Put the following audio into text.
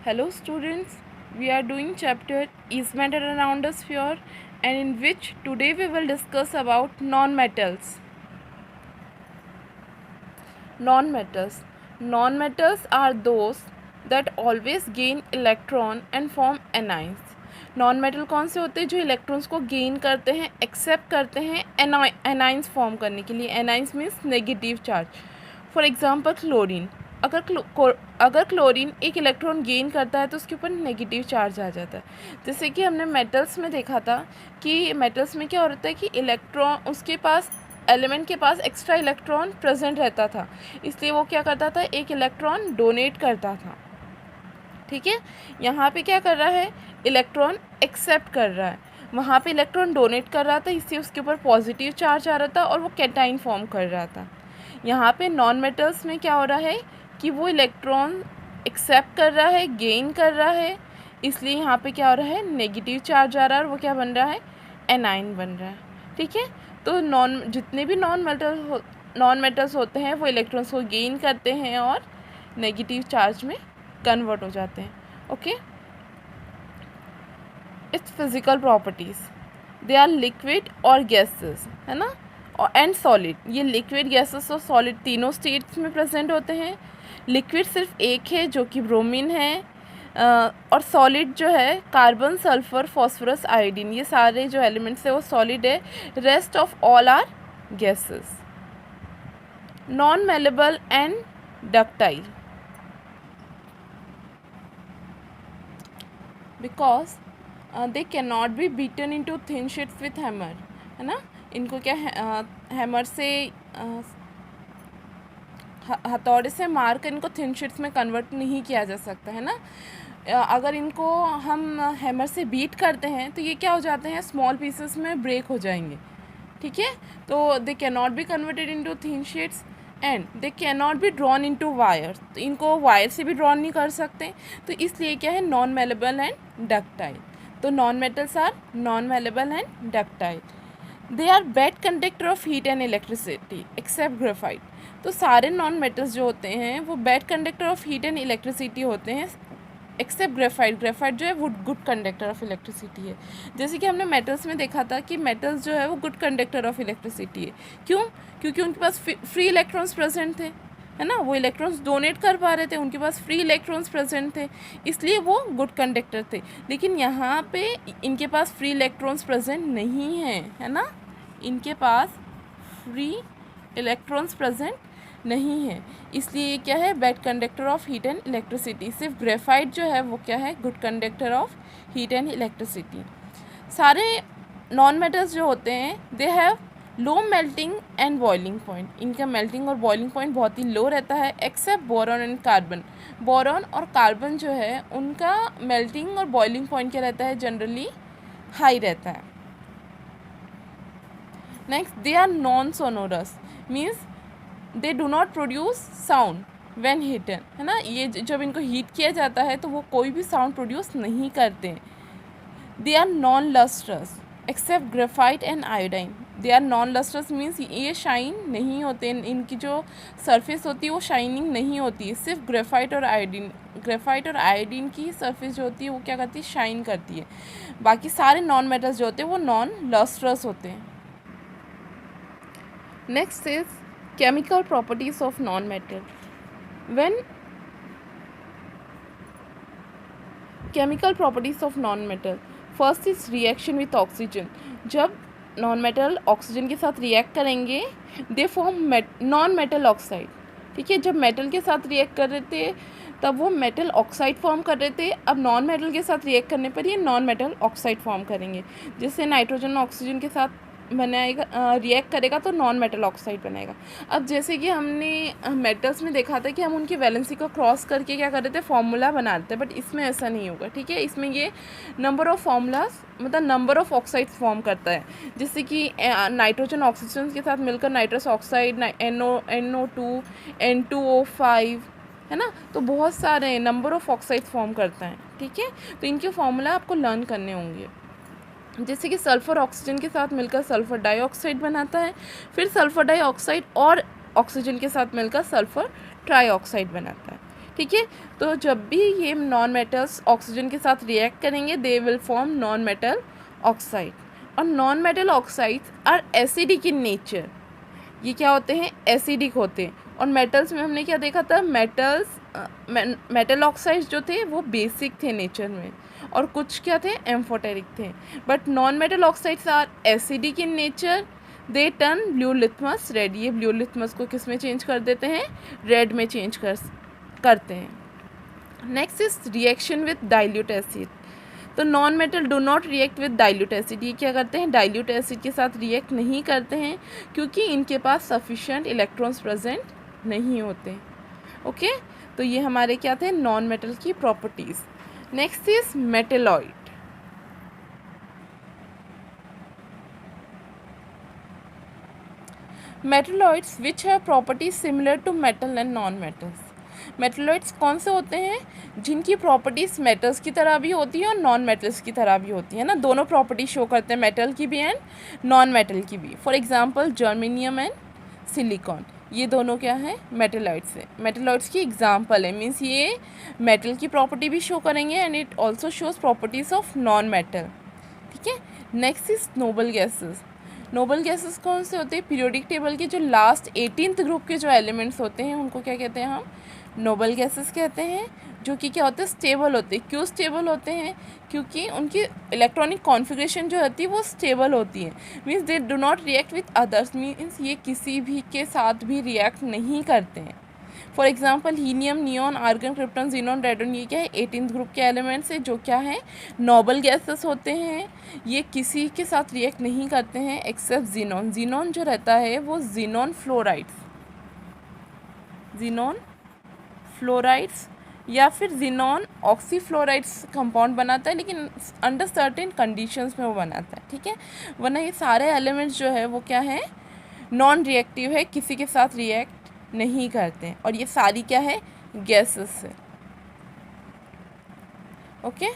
Hello students, we are doing chapter Is Matter Around Us Pure, and in which today we will discuss about non-metals. Non-metals. Non-metals are those that always gain electron and form anions. Non metal कौन से होते हैं जो electrons को gain करते हैं, accept करते हैं एनाइंस फॉर्म करने के लिए. Anions means negative charge. For example chlorine. अगर क्लोरीन एक इलेक्ट्रॉन गेन करता है तो उसके ऊपर नेगेटिव चार्ज आ जाता है. जैसे कि हमने मेटल्स में देखा था कि मेटल्स में क्या होता है कि इलेक्ट्रॉन उसके पास एलिमेंट के पास एक्स्ट्रा इलेक्ट्रॉन प्रेजेंट रहता था, इसलिए वो क्या करता था, एक इलेक्ट्रॉन डोनेट करता था. ठीक है, यहाँ पे क्या कर रहा है, इलेक्ट्रॉन एक्सेप्ट कर रहा है. वहाँ पे इलेक्ट्रॉन डोनेट कर रहा था, इससे उसके ऊपर पॉजिटिव चार्ज आ रहा था और वो कैटाइन फॉर्म कर रहा था. यहाँ पे नॉन मेटल्स में क्या हो रहा है कि वो इलेक्ट्रॉन एक्सेप्ट कर रहा है, गेन कर रहा है, इसलिए यहाँ पे क्या हो रहा है, नेगेटिव चार्ज आ रहा है और वो क्या बन रहा है, एनाइन बन रहा है. ठीक है, तो जितने भी नॉन मेटल्स होते हैं वो इलेक्ट्रॉन्स को गेन करते हैं और नेगेटिव चार्ज में कन्वर्ट हो जाते हैं. Okay, it's physical properties. They are liquid और गैसेस, है ना, एंड सॉलिड. ये लिक्विड, गैसेस और सॉलिड तीनों स्टेट्स में प्रेजेंट होते हैं. लिक्विड सिर्फ एक है जो कि ब्रोमीन है, और सॉलिड जो है कार्बन, सल्फर, फॉस्फोरस, आयोडीन, ये सारे जो एलिमेंट्स है वो सॉलिड है. Rest of all are gases. Non malleable and ductile. Because they can not be beaten into thin sheets with hammer, है ना. इनको क्या हैमर से हथौड़े से मार कर इनको थिन शीट्स में कन्वर्ट नहीं किया जा सकता, है ना. अगर इनको हम हैमर से बीट करते हैं तो ये क्या हो जाते हैं, स्मॉल पीसेस में ब्रेक हो जाएंगे. ठीक है, तो दे can not be converted into thin sheets and they can not be drawn into wire. तो इनको वायर से भी ड्रॉन नहीं कर सकते, तो इसलिए क्या है, नॉन मेलेबल एंड डक्टाइल. तो non metals are non malleable and ductile. They are bad conductor of heat and electricity except graphite. तो सारे नॉन मेटल्स जो होते हैं वो bad conductor of heat and electricity होते हैं एक्सेप्ट ग्रेफाइट. ग्रेफाइट जो है वो गुड कंडक्टर ऑफ इलेक्ट्रिसिटी है. जैसे कि हमने मेटल्स में देखा था कि मेटल्स जो है वो गुड कंडक्टर ऑफ इलेक्ट्रिसिटी है. क्यों? क्योंकि उनके पास फ्री इलेक्ट्रॉन्स प्रेजेंट थे, है ना, वो इलेक्ट्रॉन्स डोनेट कर पा रहे थे, उनके पास फ्री इलेक्ट्रॉन्स प्रेजेंट थे, इसलिए वो गुड कंडक्टर थे. लेकिन यहाँ पे इनके पास फ्री इलेक्ट्रॉन्स प्रेजेंट नहीं हैं, है ना, इनके पास फ्री इलेक्ट्रॉन्स प्रेजेंट नहीं है, इसलिए ये क्या है, bad conductor of heat and electricity. सिर्फ ग्रेफाइट जो है वो क्या है, good conductor of heat and electricity. सारे नॉन मेटल्स जो होते हैं they have low melting and boiling point. इनका मेल्टिंग और बॉइलिंग पॉइंट बहुत ही लो रहता है except boron and carbon. Boron और कार्बन जो है उनका मेल्टिंग और बॉइलिंग पॉइंट क्या रहता है, जनरली हाई रहता है. Next, they are non sonorous, means they do not produce sound when heated, है ना. ये जब इनको हीट किया जाता है तो वो कोई भी साउंड प्रोड्यूस नहीं करते. They are non lustrous except graphite and iodine. They are non lustrous means ये शाइन नहीं होते, इनकी जो सरफेस होती है वो शाइनिंग नहीं होती है. सिर्फ ग्रेफाइट और आयोडीन की सरफेस जो होती है वो क्या करती है, शाइन करती है. बाकी सारे नॉन मेटल्स जो होते हैं वो नॉन लस्ट्रस होते हैं. Next is chemical properties of non-metal. When chemical properties of non-metal, first is reaction with oxygen. जब non-metal ऑक्सीजन के साथ रिएक्ट करेंगे दे फॉर्म नॉन-मेटल ऑक्साइड. ठीक है, जब मेटल के साथ रिएक्ट कर रहे थे तब वो मेटल ऑक्साइड फॉर्म कर रहे थे, अब नॉन मेटल के साथ रिएक्ट करने पर ये नॉन मेटल ऑक्साइड फॉर्म करेंगे. जैसे नाइट्रोजन ऑक्सीजन के साथ बनाएगा, रिएक्ट करेगा तो नॉन मेटल ऑक्साइड बनेगा. अब जैसे कि हमने मेटल्स में देखा था कि हम उनकी वैलेंसी को क्रॉस करके क्या कर रहे थे, फॉर्मूला बनाते थे, बट इसमें ऐसा नहीं होगा. ठीक है, इसमें ये नंबर ऑफ़ फार्मूलाज मतलब नंबर ऑफ़ ऑक्साइड फॉर्म करता है. जैसे कि नाइट्रोजन ऑक्सीजन के साथ मिलकर नाइट्रस ऑक्साइड, NO2, N2O5, है ना, तो बहुत सारे नंबर ऑफ़ ऑक्साइड फॉर्म करता है. ठीक है, तो इनके फार्मूला आपको लर्न करने होंगे. जैसे कि सल्फ़र ऑक्सीजन के साथ मिलकर सल्फ़र डाइऑक्साइड बनाता है, फिर सल्फ़र डाइऑक्साइड और ऑक्सीजन के साथ मिलकर सल्फ़र ट्राइऑक्साइड बनाता है. ठीक है। तो जब भी ये नॉन मेटल्स ऑक्सीजन के साथ रिएक्ट करेंगे they will form non metal oxide. और non metal oxides are acidic in nature, ये क्या होते हैं, एसिडिक होते हैं। और मेटल्स में हमने क्या देखा था, मेटल ऑक्साइड्स जो थे वो बेसिक थे नेचर में, और कुछ क्या थे, एम्फोटेरिक थे। But non metal oxides are acidic in nature, they turn blue litmus red. ये ब्लू लिथमस को किस में चेंज कर देते हैं, रेड में चेंज करते हैं। Next is reaction with dilute acid. तो non metal do not react with dilute acid, ये क्या करते हैं, डाइल्यूट एसिड के साथ रिएक्ट नहीं करते हैं क्योंकि इनके पास सफिशेंट इलेक्ट्रॉन्स प्रेजेंट नहीं होते। ओके, तो ये हमारे क्या थे, नॉन मेटल की properties. Next is metalloid. Metalloids which have properties similar to metal and non metals. Metalloids कौन से होते हैं, जिनकी प्रॉपर्टीज़ मेटल्स की तरह भी होती है और नॉन मेटल्स की तरह भी होती है ना, दोनों प्रॉपर्टी शो करते हैं, मेटल की भी एंड नॉन मेटल की भी। For example germanium and silicon, ये दोनों क्या है, मेटेलॉइड्स है। मेटेलॉइड्स की एग्जांपल है, मीन्स ये मेटल की प्रॉपर्टी भी शो करेंगे and it also shows properties of non metal. ठीक है। Next is noble gases. Noble gases कौन से होते हैं, पीरियोडिक टेबल के जो लास्ट 18th ग्रुप के जो एलिमेंट्स होते हैं उनको क्या कहते हैं, हम नोबल गैसेस कहते हैं, जो कि क्या होते हैं, स्टेबल होते हैं। क्यों स्टेबल होते हैं, क्योंकि उनकी इलेक्ट्रॉनिक कॉन्फ़िगरेशन जो होती है वो स्टेबल होती है, means they do not react with others, means ये किसी भी के साथ भी रिएक्ट नहीं करते हैं। For example helium, neon, argon, krypton, xenon, radon, ये क्या है, 18th ग्रुप के एलिमेंट्स है जो क्या है, नोबल गैसेस होते हैं। ये किसी के साथ रिएक्ट नहीं करते हैं एक्सेप्ट जीनॉन। जीनॉन जो रहता है वो जीनॉन फ्लोराइड्स या फिर जीनॉन ऑक्सीफ्लोराइड्स कंपाउंड बनाता है, लेकिन अंडर सर्टेन कंडीशंस में वो बनाता है। ठीक है, वरना ये सारे एलिमेंट्स जो है वो क्या है, नॉन रिएक्टिव है, किसी के साथ रिएक्ट नहीं करते हैं, और ये सारी क्या है, गैसेस है। ओके।